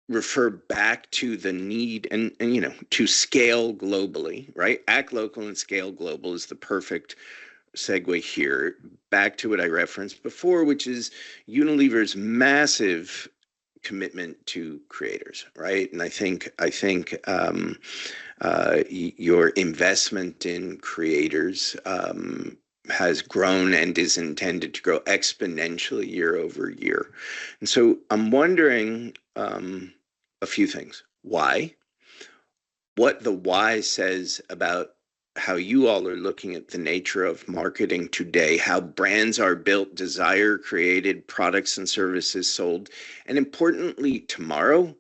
refer back to the need and to scale globally, right? Act local and scale global is the perfect segue here back to what I referenced before, which is Unilever's massive commitment to creators, right? And I think your investment in creators has grown and is intended to grow exponentially year over year. And so I'm wondering a few things. Why? What the why says about how you all are looking at the nature of marketing today, how brands are built, desire created, products and services sold, and importantly, tomorrow.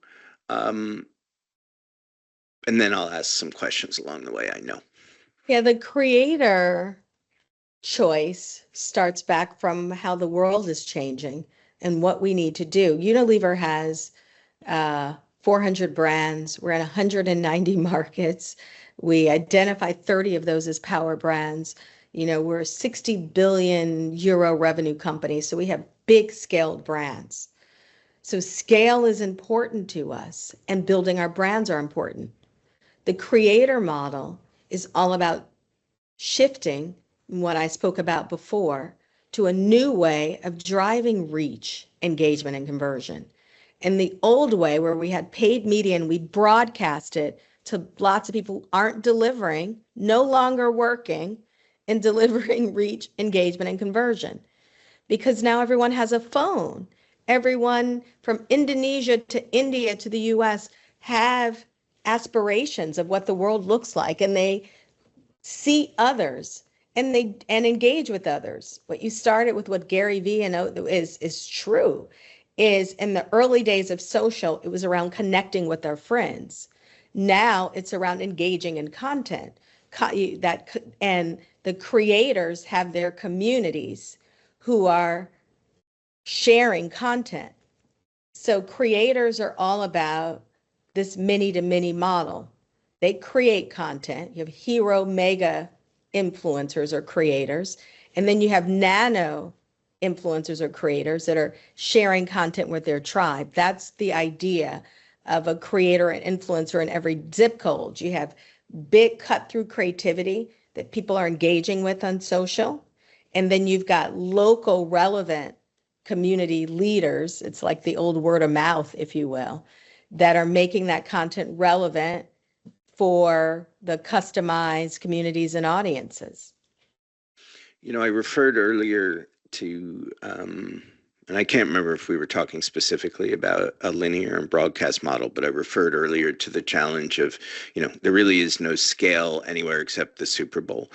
Um, and then I'll ask some questions along the way, I know. Yeah, the creator choice starts back from how the world is changing and what we need to do. Unilever has 400 brands. We're in 190 markets. We identify 30 of those as power brands. We're a 60 billion euro revenue company, so we have big scaled brands. So scale is important to us, and building our brands are important. The creator model is all about shifting what I spoke about before to a new way of driving reach, engagement, and conversion. And the old way, where we had paid media and we broadcast it to lots of people who aren't delivering, no longer working, and delivering reach, engagement, and conversion. Because now everyone has a phone. Everyone from Indonesia to India to the US have aspirations of what the world looks like, and they see others and engage with others. What you started with, what Gary Vee is true, is in the early days of social, it was around connecting with our friends. Now it's around engaging in content. And the creators have their communities who are sharing content. So creators are all about this many to many model. They create content. You have hero mega influencers or creators, and then you have nano influencers or creators that are sharing content with their tribe. That's the idea of a creator and influencer in every zip code. You have big cut through creativity that people are engaging with on social. And then you've got local relevant community leaders. It's like the old word of mouth, if you will, that are making that content relevant for the customized communities and audiences. I referred earlier to, and I can't remember if we were talking specifically about a linear and broadcast model, but I referred earlier to the challenge of, there really is no scale anywhere except the Super Bowl.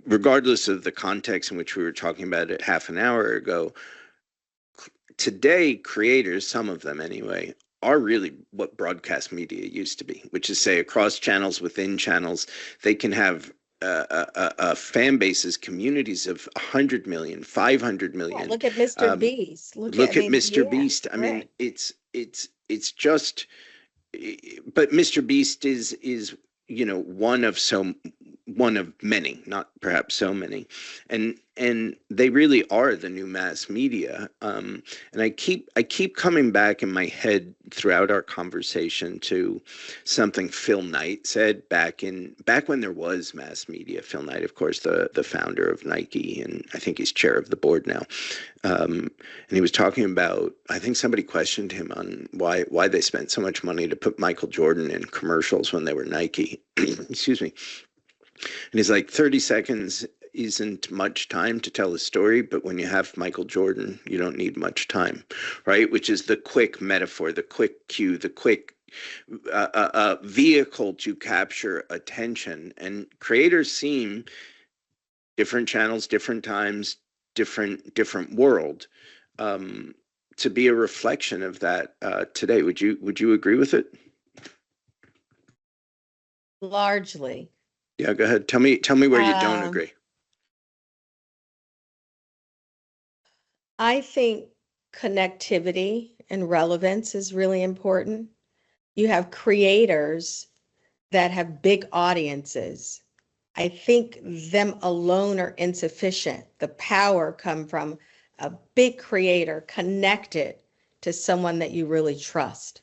Regardless of the context in which we were talking about it half an hour ago, today creators, some of them anyway, are really what broadcast media used to be, which is say across channels, within channels, they can have fan bases, communities of 100 million, 500 million. Yeah, look at Mr. Beast. Look at Mr. Beast. I mean, it's just, but Mr. Beast is one of many, not perhaps so many, and they really are the new mass media. And I keep coming back in my head throughout our conversation to something Phil Knight said back when there was mass media. Phil Knight, of course, the founder of Nike, and I think he's chair of the board now. And he was talking about, I think somebody questioned him on why they spent so much money to put Michael Jordan in commercials when they were Nike. Excuse me. And he's like, 30 seconds isn't much time to tell a story, but when you have Michael Jordan, you don't need much time, right? Which is the quick metaphor, the quick cue, the quick vehicle to capture attention. And creators seem, different channels, different times, different world, to be a reflection of that today. Would you agree with it? Largely. Yeah, go ahead. Tell me where you don't agree. I think connectivity and relevance is really important. You have creators that have big audiences. I think them alone are insufficient. The power come from a big creator connected to someone that you really trust.